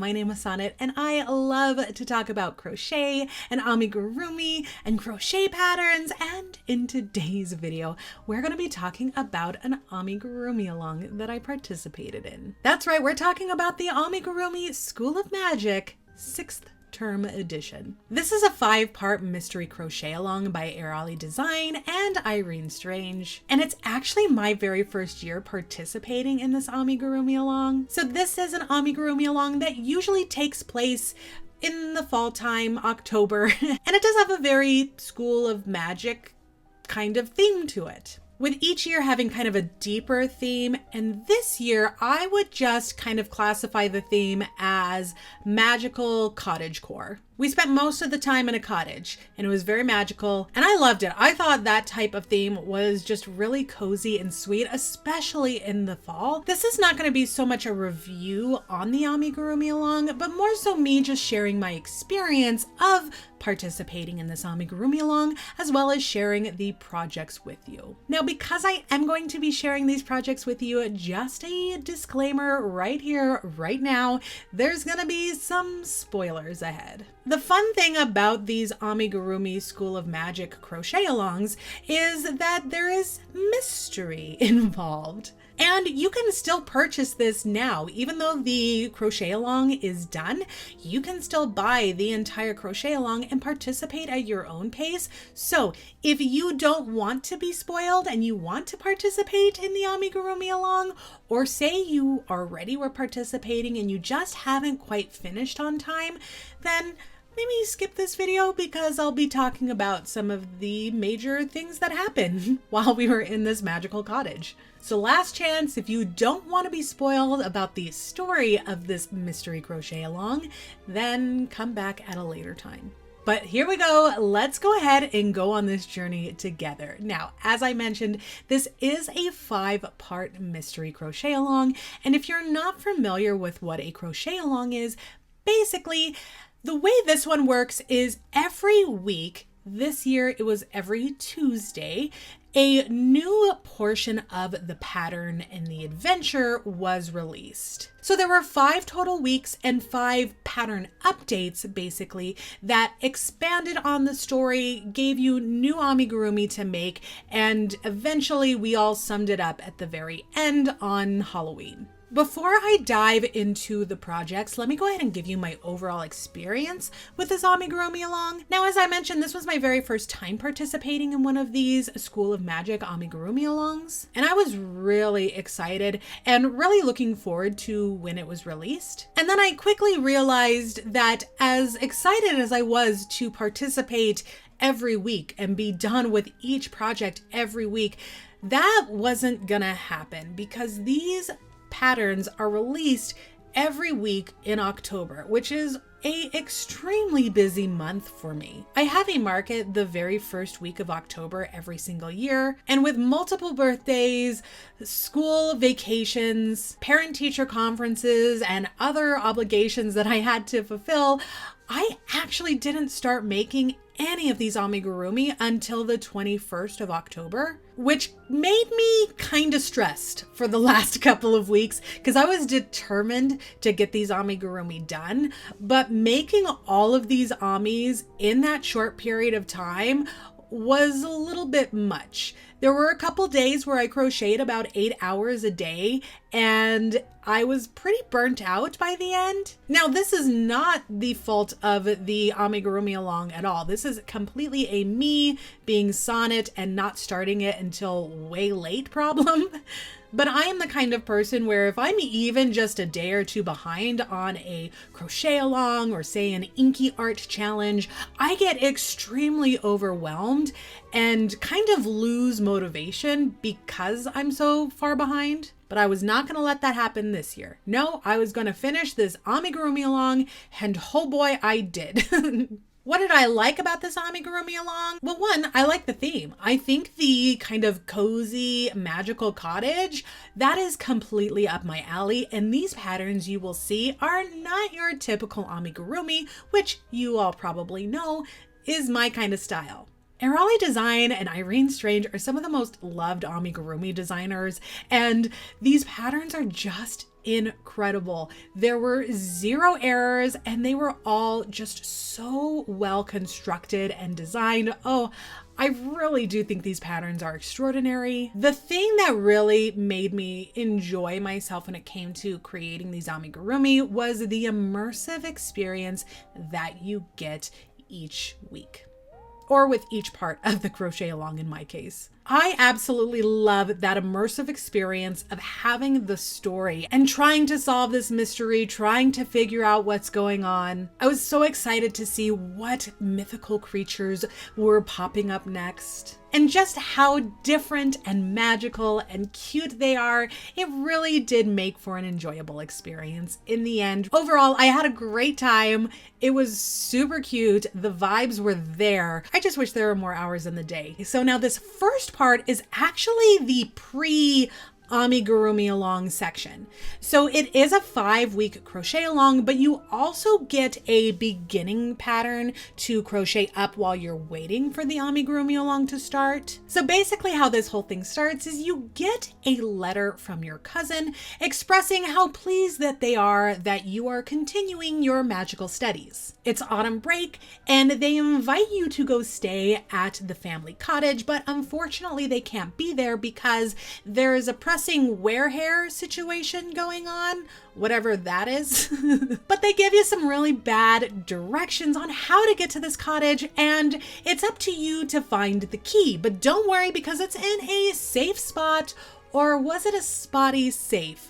My name is Sonnet and I love to talk about crochet and amigurumi and crochet patterns, and in today's video we're going to be talking about an amigurumi along that I participated in. That's right, we're talking about the Amigurumi School of Magic 6th term edition. This is a 5-part mystery crochet along by Airali Design and Irene Strange, and it's actually my very first year participating in this amigurumi along. So this is an amigurumi along that usually takes place in the fall time, October, and it does have a very School of Magic kind of theme to it, with each year having kind of a deeper theme. And this year I would just kind of classify the theme as magical cottagecore. We spent most of the time in a cottage and it was very magical and I loved it. I thought that type of theme was just really cozy and sweet, especially in the fall. This is not going to be so much a review on the amigurumi along, but more so me just sharing my experience of participating in this amigurumi along, as well as sharing the projects with you. Now, because I am going to be sharing these projects with you, just a disclaimer right here, right now, there's gonna be some spoilers ahead. The fun thing about these Amigurumi School of Magic crochet alongs is that there is mystery involved. And you can still purchase this now. Even though the crochet along is done, you can still buy the entire crochet along and participate at your own pace. So if you don't want to be spoiled and you want to participate in the amigurumi along, or say you already were participating and you just haven't quite finished on time, then maybe skip this video because I'll be talking about some of the major things that happened while we were in this magical cottage. So last chance, if you don't want to be spoiled about the story of this mystery crochet along, then come back at a later time. But here we go. Let's go ahead and go on this journey together. Now, as I mentioned, this is a 5-part mystery crochet along. And if you're not familiar with what a crochet along is, basically, the way this one works is every week, this year it was every Tuesday, a new portion of the pattern and the adventure was released. So there were 5 total weeks and 5 pattern updates, basically, that expanded on the story, gave you new amigurumi to make, and eventually we all summed it up at the very end on Halloween. Before I dive into the projects, let me go ahead and give you my overall experience with this amigurumi along. Now, as I mentioned, this was my very first time participating in one of these School of Magic amigurumi alongs, and I was really excited and really looking forward to when it was released. And then I quickly realized that as excited as I was to participate every week and be done with each project every week, that wasn't gonna happen because these patterns are released every week in October, which is an extremely busy month for me. I have a market the very first week of October every single year, and with multiple birthdays, school vacations, parent-teacher conferences, and other obligations that I had to fulfill, I actually didn't start making any of these amigurumi until the 21st of October, which made me kind of stressed for the last couple of weeks because I was determined to get these amigurumi done, but making all of these amis in that short period of time was a little bit much. There were a couple days where I crocheted about 8 hours a day and I was pretty burnt out by the end. Now, this is not the fault of the amigurumi along at all. This is completely a me being Sonnet and not starting it until way late problem. But I am the kind of person where if I'm even just a day or two behind on a crochet along or say an inky art challenge, I get extremely overwhelmed and kind of lose motivation because I'm so far behind. But I was not going to let that happen this year. No, I was going to finish this amigurumi along, and oh boy, I did. What did I like about this amigurumi along? Well, one, I like the theme. I think the kind of cozy, magical cottage, that is completely up my alley. And these patterns you will see are not your typical amigurumi, which you all probably know is my kind of style. Airali Design and Irene Strange are some of the most loved amigurumi designers, and these patterns are just incredible. There were zero errors and they were all just so well constructed and designed. Oh, I really do think these patterns are extraordinary. The thing that really made me enjoy myself when it came to creating these amigurumi was the immersive experience that you get each week, or with each part of the crochet along in my case. I absolutely love that immersive experience of having the story and trying to solve this mystery, trying to figure out what's going on. I was so excited to see what mythical creatures were popping up next. And just how different and magical and cute they are, it really did make for an enjoyable experience in the end. Overall, I had a great time. It was super cute. The vibes were there. I just wish there were more hours in the day. So now this first part is actually the amigurumi along section. So it is a 5-week crochet along, but you also get a beginning pattern to crochet up while you're waiting for the amigurumi along to start. So basically how this whole thing starts is you get a letter from your cousin expressing how pleased that they are that you are continuing your magical studies. It's autumn break and they invite you to go stay at the family cottage, but unfortunately they can't be there because there is a wear hair situation going on, whatever that is. But they give you some really bad directions on how to get to this cottage, and it's up to you to find the key. But don't worry, because it's in a safe spot, or was it a spotty safe?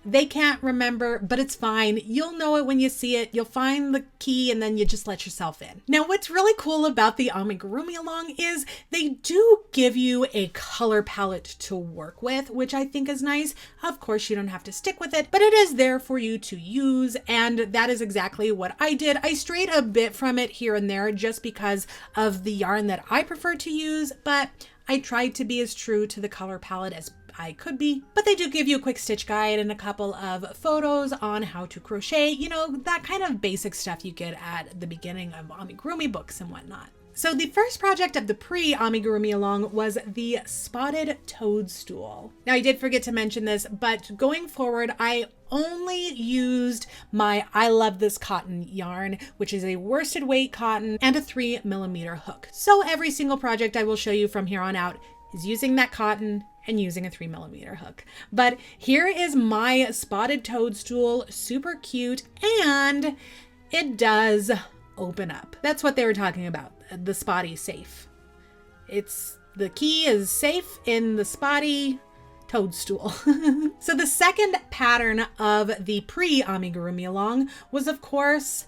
They can't remember, but it's fine. You'll know it when you see it. You'll find the key and then you just let yourself in. Now, what's really cool about the amigurumi along is they do give you a color palette to work with, which I think is nice. Of course, you don't have to stick with it, but it is there for you to use. And that is exactly what I did. I strayed a bit from it here and there just because of the yarn that I prefer to use, but I tried to be as true to the color palette as I could be. But they do give you a quick stitch guide and a couple of photos on how to crochet, you know, that kind of basic stuff you get at the beginning of amigurumi books and whatnot. So the first project of the pre-amigurumi along was the spotted toadstool. Now I did forget to mention this, but going forward, I only used my I Love This Cotton yarn, which is a worsted weight cotton and a 3mm hook. So every single project I will show you from here on out is using that cotton and using a 3mm hook. But here is my spotted toadstool, super cute, and it does open up. That's what they were talking about, the spotty safe. The key is safe in the spotty toadstool. So the second pattern of the pre-amigurumi along was, of course,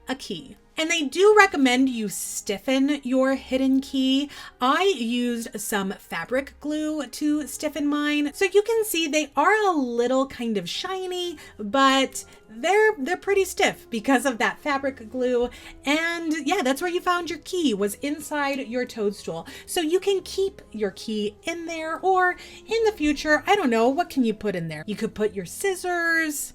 a key. And they do recommend you stiffen your hidden key. I used some fabric glue to stiffen mine. So you can see they are a little kind of shiny, but they're pretty stiff because of that fabric glue. And yeah, that's where you found your key, was inside your toadstool. So you can keep your key in there, or in the future, I don't know, what can you put in there? You could put your scissors.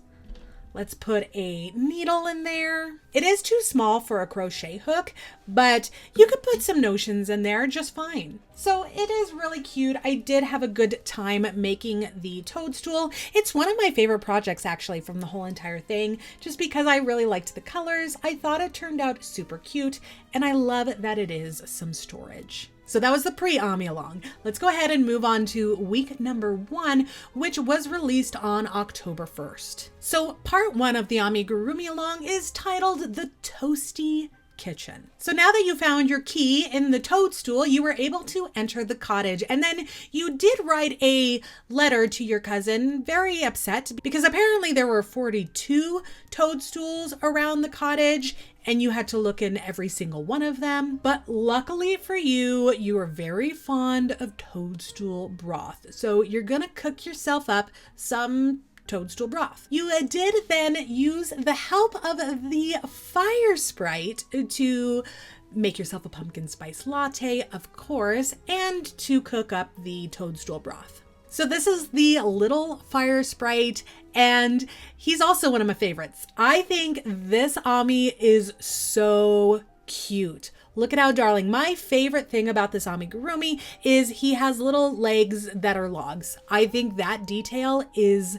Let's put a needle in there. It is too small for a crochet hook, but you could put some notions in there just fine. So it is really cute. I did have a good time making the toadstool. It's one of my favorite projects actually from the whole entire thing, just because I really liked the colors. I thought it turned out super cute, and I love that it is some storage. So that was the pre-ami along. Let's go ahead and move on to week number 1, which was released on October 1st. So part 1 of the amigurumi along is titled The Toasty Kitchen. So now that you found your key in the toadstool, you were able to enter the cottage, and then you did write a letter to your cousin, very upset because apparently there were 42 toadstools around the cottage and you had to look in every single one of them. But luckily for you, you are very fond of toadstool broth. So you're gonna cook yourself up some toadstool broth. You did then use the help of the fire sprite to make yourself a pumpkin spice latte, of course, and to cook up the toadstool broth. So this is the little fire sprite, and he's also one of my favorites. I think this Ami is so cute. Look at how darling. My favorite thing about this amigurumi is he has little legs that are logs. I think that detail is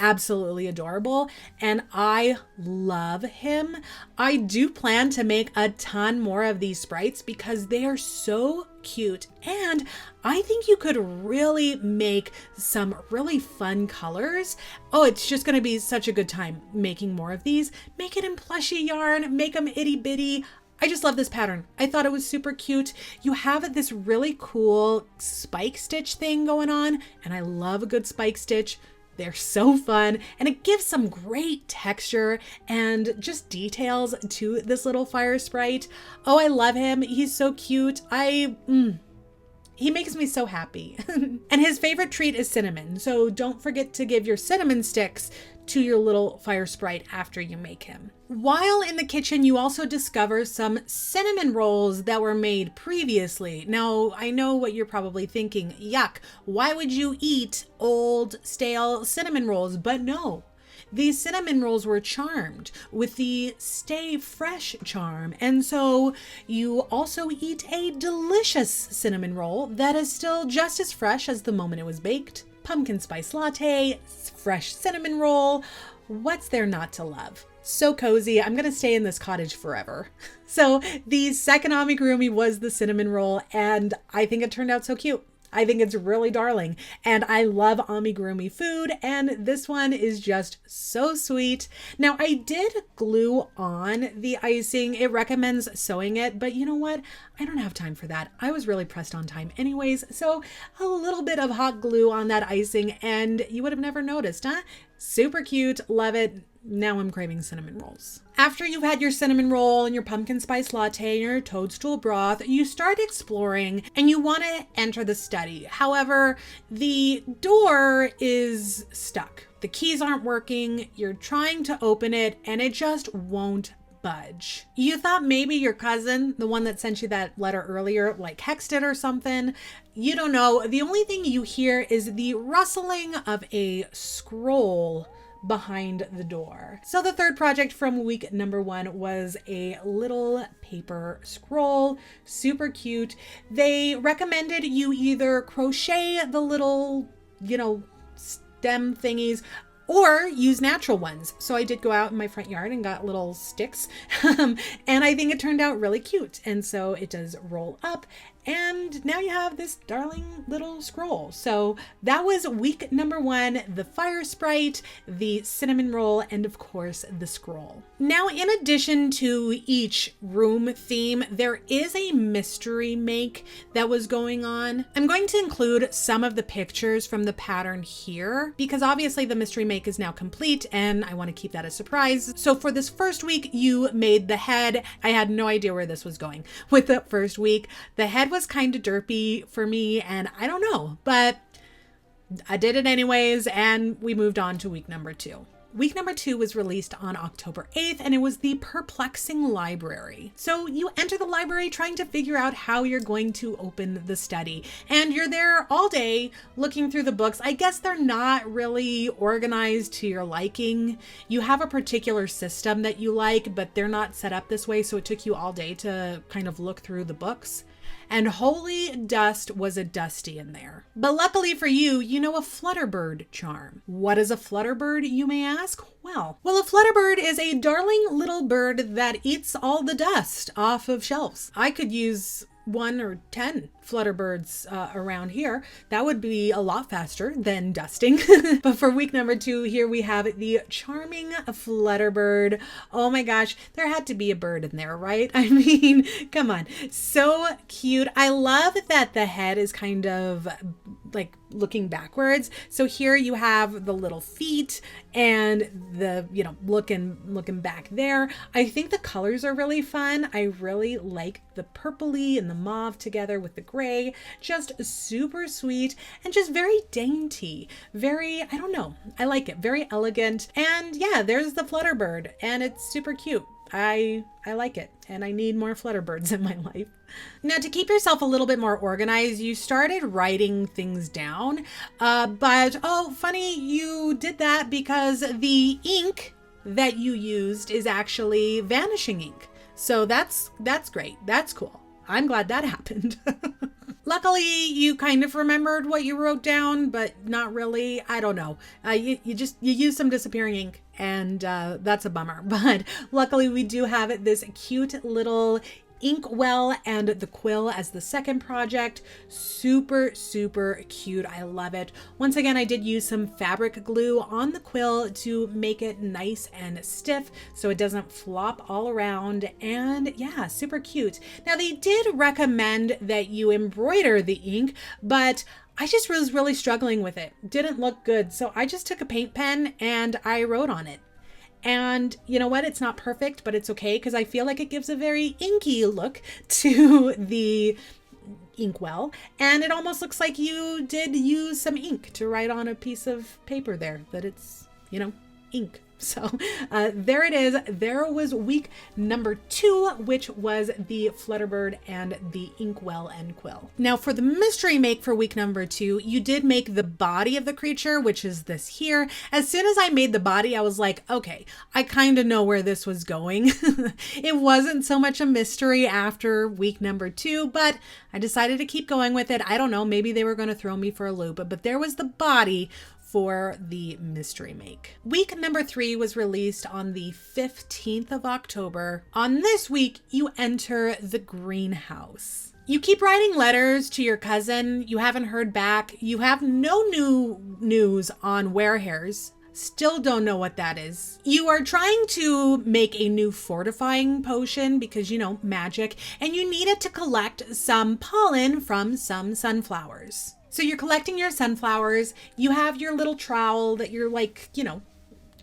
absolutely adorable, and I love him. I do plan to make a ton more of these sprites because they are so cute, and I think you could really make some really fun colors. Oh, it's just going to be such a good time making more of these. Make it in plushie yarn, make them itty bitty. I just love this pattern. I thought it was super cute. You have this really cool spike stitch thing going on, and I love a good spike stitch. They're so fun, and it gives some great texture and just details to this little fire sprite. Oh, I love him. He's so cute. He makes me so happy. And his favorite treat is cinnamon, so don't forget to give your cinnamon sticks to your little fire sprite after you make him. While in the kitchen, you also discover some cinnamon rolls that were made previously. Now, I know what you're probably thinking, yuck, why would you eat old, stale cinnamon rolls? But no. These cinnamon rolls were charmed with the Stay Fresh charm. And so you also eat a delicious cinnamon roll that is still just as fresh as the moment it was baked. Pumpkin spice latte, fresh cinnamon roll. What's there not to love? So cozy. I'm going to stay in this cottage forever. So the second amigurumi was the cinnamon roll, and I think it turned out so cute. I think it's really darling, and I love amigurumi food, and this one is just so sweet. Now, I did glue on the icing. It recommends sewing it, but you know what? I don't have time for that. I was really pressed on time anyways, so a little bit of hot glue on that icing, and you would have never noticed, huh? Super cute. Love it. Now I'm craving cinnamon rolls. After you've had your cinnamon roll and your pumpkin spice latte and your toadstool broth, you start exploring and you want to enter the study. However, the door is stuck. The keys aren't working. You're trying to open it and it just won't budge. You thought maybe your cousin, the one that sent you that letter earlier, like hexed it or something. You don't know. The only thing you hear is the rustling of a scroll behind the door. So the third project from week number 1 was a little paper scroll. Super cute. They recommended you either crochet the little, stem thingies or use natural ones. So I did go out in my front yard and got little sticks and I think it turned out really cute. And so it does roll up and now you have this darling little scroll. So that was week number 1, the fire sprite, the cinnamon roll, and of course the scroll. Now, in addition to each room theme, there is a mystery make that was going on. I'm going to include some of the pictures from the pattern here because obviously the mystery make is now complete and I want to keep that a surprise. So for this first week, you made the head. I had no idea where this was going with the first week. The head was kind of derpy for me and I don't know, but I did it anyways and we moved on to week number 2. Week number 2 was released on October 8th and it was the perplexing library. So you enter the library trying to figure out how you're going to open the study and you're there all day looking through the books. I guess they're not really organized to your liking. You have a particular system that you like, but they're not set up this way. So it took you all day to kind of look through the books. And holy dust was a dusty in there. But luckily for you, you know a flutterbird charm. What is a flutterbird, you may ask? Well, a flutterbird is a darling little bird that eats all the dust off of shelves. I could use 1 or 10 flutterbirds around here. That would be a lot faster than dusting. But for week number 2, here we have the charming flutterbird. Oh my gosh, there had to be a bird in there, right? I mean, come on. So cute. I love that the head is kind of like looking backwards. So here you have the little feet and the, looking back there. I think the colors are really fun. I really like the purpley and the mauve together with the gray. Just super sweet and just very dainty. Very, I don't know. I like it. Very elegant. And yeah, there's the flutterbird and it's super cute. I like it and I need more flutterbirds in my life. Now, to keep yourself a little bit more organized, you started writing things down, but oh, funny, you did that because the ink that you used is actually vanishing ink. So that's great. That's cool. I'm glad that happened. Luckily, you kind of remembered what you wrote down, but not really. I don't know. You used some disappearing ink, and that's a bummer. But luckily, we do have this cute little ink well and the quill as the second project. Super, super cute. I love it. Once again, I did use some fabric glue on the quill to make it nice and stiff so it doesn't flop all around. And yeah, super cute. Now, they did recommend that you embroider the ink, but I just was really struggling with it. Didn't look good. So I just took a paint pen and I wrote on it. And you know what? It's not perfect, but it's okay because I feel like it gives a very inky look to the inkwell. And it almost looks like you did use some ink to write on a piece of paper there, that it's, you know, ink. So there it is. There was week number 2, which was the Flutterbird and the inkwell and quill. Now for the mystery make for week number 2, you did make the body of the creature, which is this here. As soon as I made the body, I was like, okay, I kind of know where this was going. It wasn't so much a mystery after week number 2, but I decided to keep going with it. I don't know, maybe they were going to throw me for a loop, but there was the body for the mystery make. Week number 3 was released on the 15th of October. On this week, you enter the greenhouse. You keep writing letters to your cousin. You haven't heard back. You have no new news on werehairs. Still don't know what that is. You are trying to make a new fortifying potion because, you know, magic, and you needed to collect some pollen from some sunflowers. So you're collecting your sunflowers. You have your little trowel that you're like, you know,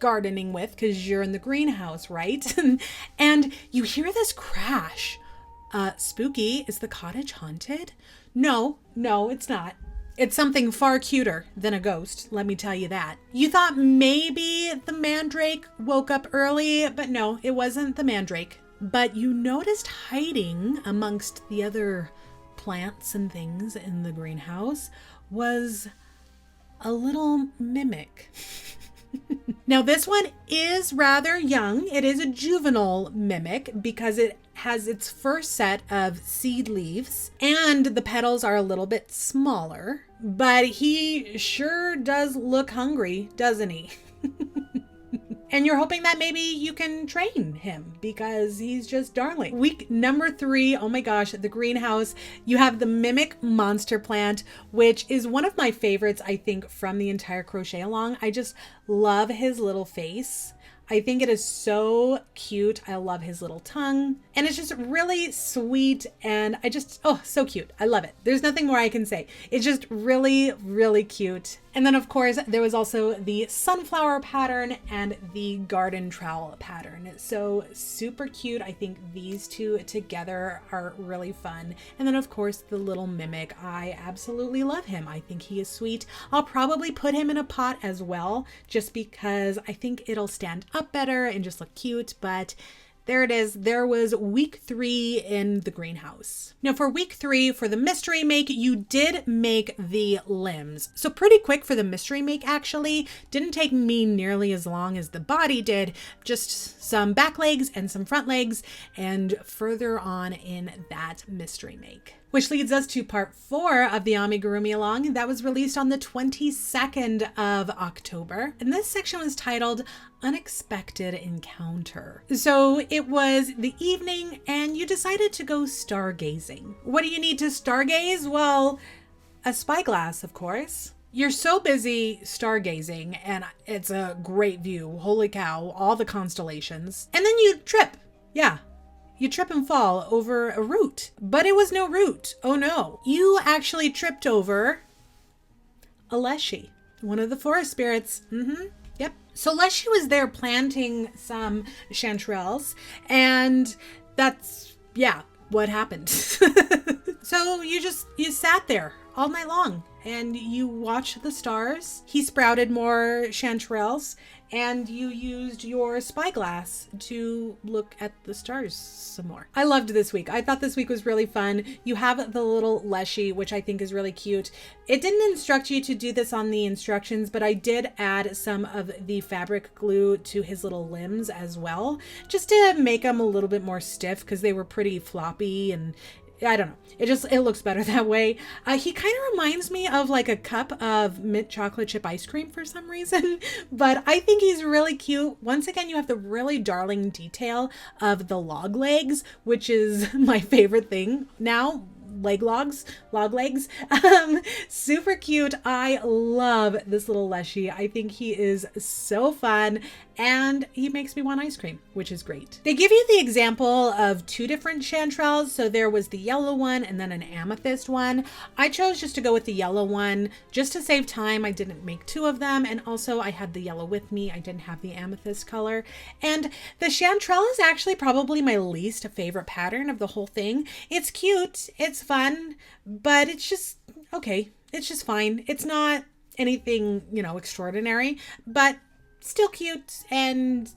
gardening with because you're in the greenhouse, right? And you hear this crash. Spooky. Is the cottage haunted? No, it's not. It's something far cuter than a ghost, let me tell you that. You thought maybe the mandrake woke up early, but no, it wasn't the mandrake. But you noticed hiding amongst the other plants and things in the greenhouse was a little mimic. Now this one is rather young. It is a juvenile mimic because it has its first set of seed leaves and the petals are a little bit smaller, but he sure does look hungry, doesn't he? And you're hoping that maybe you can train him because he's just darling. Week number 3, oh my gosh, the greenhouse. You have the mimic monster plant, which is one of my favorites, I think, from the entire crochet along. I just love his little face. I think it is so cute. I love his little tongue and it's just really sweet and oh, so cute. I love it. There's nothing more I can say. It's just really, really cute. And then of course, there was also the sunflower pattern and the garden trowel pattern. So super cute. I think these two together are really fun. And then of course, the little mimic. I absolutely love him. I think he is sweet. I'll probably put him in a pot as well, just because I think it'll stand up better and just look cute. But there it is. There was week 3 in the greenhouse. Now for week 3, for the mystery make, you did make the limbs. So pretty quick for the mystery make, actually. Didn't take me nearly as long as the body did. Just some back legs and some front legs and further on in that mystery make. Which leads us to part 4 of the Amigurumi Along. That was released on the 22nd of October. And this section was titled Unexpected Encounter. So it was the evening and you decided to go stargazing. What do you need to stargaze? Well, a spyglass, of course. You're so busy stargazing and it's a great view. Holy cow, all the constellations. And then you trip. Yeah. You trip and fall over a root, but it was no root. Oh no. You actually tripped over a Leshy, one of the forest spirits. Yep. So Leshy was there planting some chanterelles and that's, yeah, what happened. So you sat there all night long and you watched the stars. He sprouted more chanterelles and you used your spyglass to look at the stars some more. I loved this week. I thought this week was really fun. You have the little Leshy, which I think is really cute. It didn't instruct you to do this on the instructions, but I did add some of the fabric glue to his little limbs as well, just to make them a little bit more stiff because they were pretty floppy and I don't know. It looks better that way. He kind of reminds me of like a cup of mint chocolate chip ice cream for some reason, but I think he's really cute. Once again, you have the really darling detail of the log legs, which is my favorite thing now. Log legs. Super cute. I love this little Leshy. I think he is so fun and he makes me want ice cream, which is great. They give you the example of two different chanterelles. So there was the yellow one and then an amethyst one. I chose just to go with the yellow one just to save time. I didn't make two of them. And also I had the yellow with me. I didn't have the amethyst color. And the chanterelle is actually probably my least favorite pattern of the whole thing. It's cute. It's fun, but it's just okay. It's just fine. It's not anything, extraordinary, but still cute, and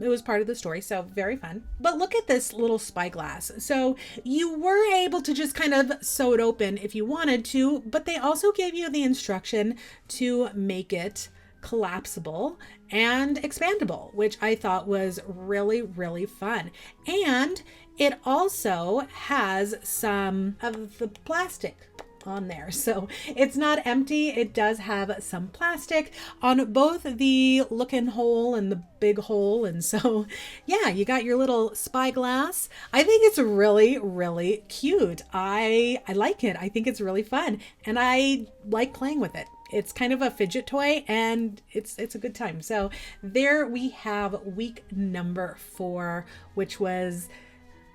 it was part of the story, so very fun. But look at this little spyglass. So you were able to just kind of sew it open if you wanted to, but they also gave you the instruction to make it collapsible and expandable, which I thought was really, really fun. And it also has some of the plastic on there. So it's not empty. It does have some plastic on both the looking hole and the big hole. And so, yeah, you got your little spyglass. I think it's really, really cute. I like it. I think it's really fun. And I like playing with it. It's kind of a fidget toy and it's a good time. So there we have week number 4, which was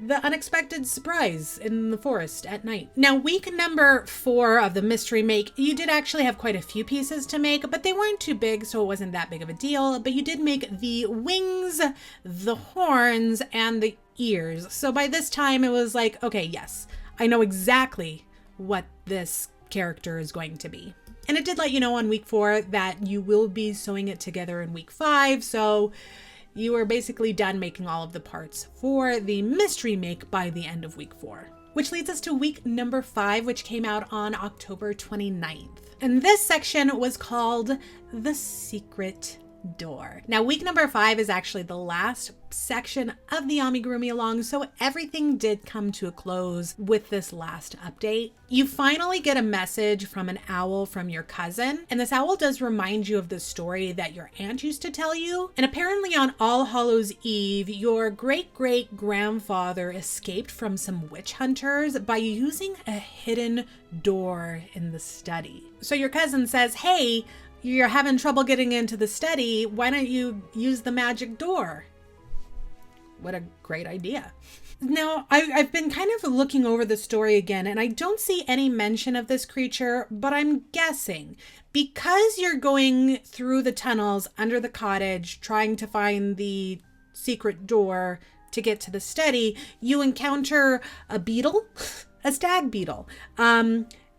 the unexpected surprise in the forest at night. Now, week number 4 of the mystery make, you did actually have quite a few pieces to make, but they weren't too big, so it wasn't that big of a deal. But you did make the wings, the horns, and the ears. So by this time it was like, okay, yes, I know exactly what this character is going to be. And it did let you know on week 4 that you will be sewing it together in week 5. So you are basically done making all of the parts for the mystery make by the end of week 4. Which leads us to week number 5, which came out on October 29th. And this section was called The Secret Door. Now, week number 5 is actually the last section of the Amigurumi along, so everything did come to a close with this last update. You finally get a message from an owl from your cousin, and this owl does remind you of the story that your aunt used to tell you. And apparently on All Hallows Eve, your great-great-grandfather escaped from some witch hunters by using a hidden door in the study. So your cousin says, hey, you're having trouble getting into the study. Why don't you use the magic door? What a great idea. Now, I've been kind of looking over the story again, and I don't see any mention of this creature, but I'm guessing because you're going through the tunnels under the cottage, trying to find the secret door to get to the study, you encounter a beetle, a stag beetle.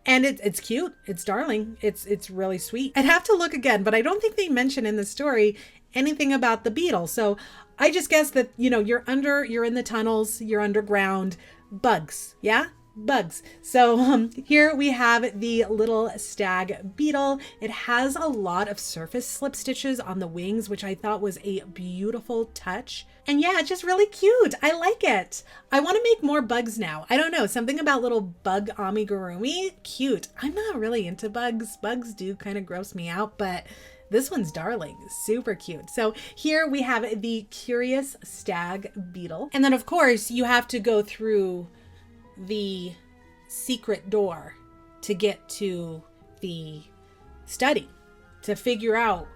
And it's cute. It's darling. It's really sweet. I'd have to look again, but I don't think they mention in the story anything about the beetle. So I just guess that, you're in the tunnels, you're underground, bugs. Yeah? Bugs. So here we have the little stag beetle. It has a lot of surface slip stitches on the wings, which I thought was a beautiful touch. And yeah, it's just really cute. I like it. I want to make more bugs now. I don't know, something about little bug amigurumi, cute. I'm not really into bugs. Bugs do kind of gross me out, but this one's darling, super cute. So here we have the curious stag beetle. And then of course you have to go through the secret door to get to the study, to figure out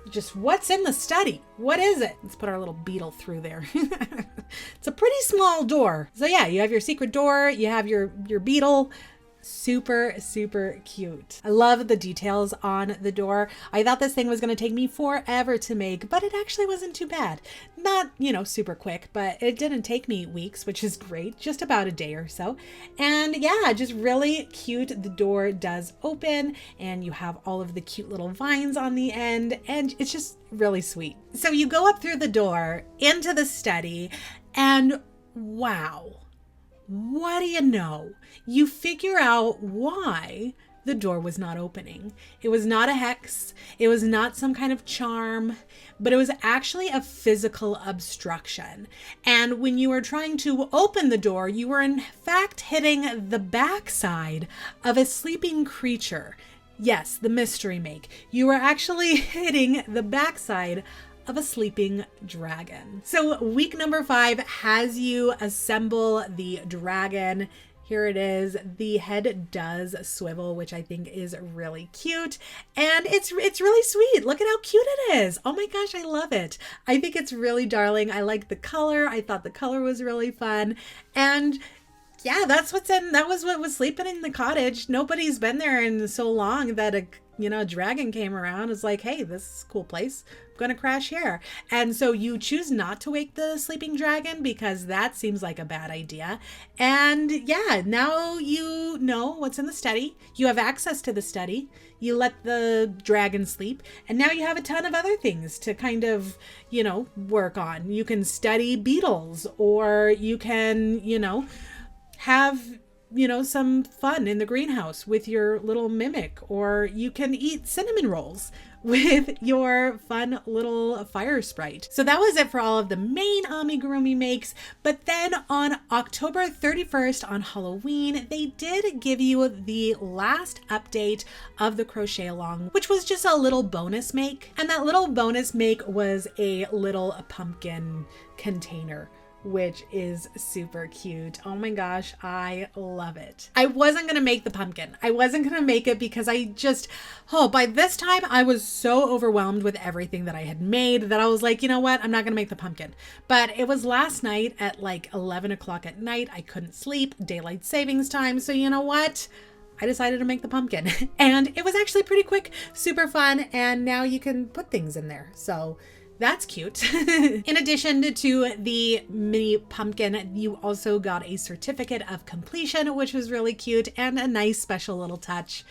just what's in the study. What is it? Let's put our little beetle through there. It's a pretty small door. So yeah, you have your secret door, you have your beetle. Super, super cute. I love the details on the door. I thought this thing was going to take me forever to make, but it actually wasn't too bad. Not, super quick, but it didn't take me weeks, which is great. Just about a day or so. And yeah, just really cute. The door does open and you have all of the cute little vines on the end, and it's just really sweet. So you go up through the door into the study and wow. What do you know? You figure out why the door was not opening. It was not a hex. It was not some kind of charm, but it was actually a physical obstruction. And when you were trying to open the door, you were in fact hitting the backside of a sleeping creature. Yes, the mystery make. You were actually hitting the backside of a sleeping dragon. So week number 5 has you assemble the dragon. Here it is. The head does swivel, which I think is really cute. And it's really sweet. Look at how cute it is. Oh my gosh, I love it. I think it's really darling. I like the color. I thought the color was really fun. And yeah, that was what was sleeping in the cottage. Nobody's been there in so long that a dragon came around. It's like, hey, this is a cool place. I'm gonna crash here. And so you choose not to wake the sleeping dragon because that seems like a bad idea. And yeah, now you know what's in the study. You have access to the study. You let the dragon sleep. And now you have a ton of other things to kind of, work on. You can study beetles, or you can, have some fun in the greenhouse with your little mimic, or you can eat cinnamon rolls with your fun little fire sprite. So that was it for all of the main amigurumi makes. But then on October 31st on Halloween, they did give you the last update of the crochet along, which was just a little bonus make. And that little bonus make was a little pumpkin container, which is super cute. Oh my gosh, I love it. I wasn't gonna make the pumpkin. I wasn't gonna make it because by this time I was so overwhelmed with everything that I had made that I was like, you know what? I'm not gonna make the pumpkin. But it was last night at like 11 o'clock at night. I couldn't sleep, daylight savings time. So you know what? I decided to make the pumpkin and it was actually pretty quick, super fun. And now you can put things in there. So that's cute. In addition to the mini pumpkin, you also got a certificate of completion, which was really cute and a nice special little touch.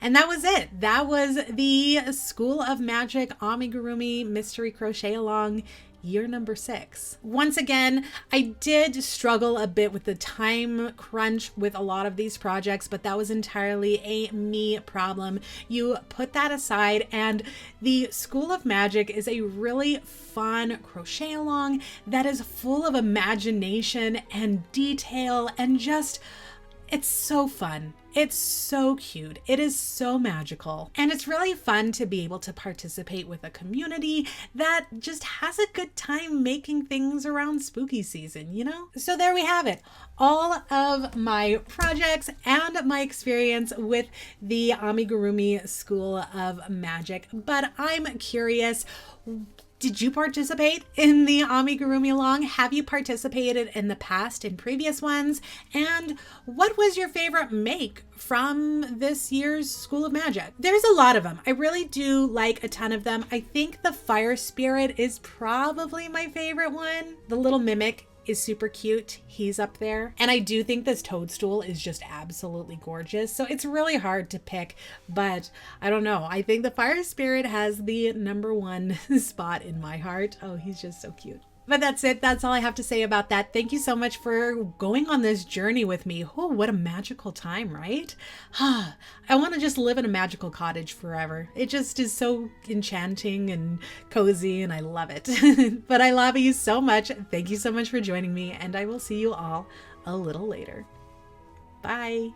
And that was it. That was the School of Magic Amigurumi Mystery Crochet Along year number 6. Once again, I did struggle a bit with the time crunch with a lot of these projects, but that was entirely a me problem. You put that aside, and the School of Magic is a really fun crochet along that is full of imagination and detail and just, it's so fun. It's so cute. It is so magical. And it's really fun to be able to participate with a community that just has a good time making things around spooky season, So there we have it. All of my projects and my experience with the Amigurumi School of Magic. But I'm curious, did you participate in the Amigurumi Along? Have you participated in the past in previous ones? And what was your favorite make from this year's School of Magic? There's a lot of them. I really do like a ton of them. I think the Fire Spirit is probably my favorite one. The little mimic is super cute. He's up there. And I do think this toadstool is just absolutely gorgeous. So it's really hard to pick, but I don't know. I think the Fire Spirit has the number 1 spot in my heart. Oh, he's just so cute. But that's it. That's all I have to say about that. Thank you so much for going on this journey with me. Oh, what a magical time, right? I want to just live in a magical cottage forever. It just is so enchanting and cozy, and I love it. But I love you so much. Thank you so much for joining me, and I will see you all a little later. Bye.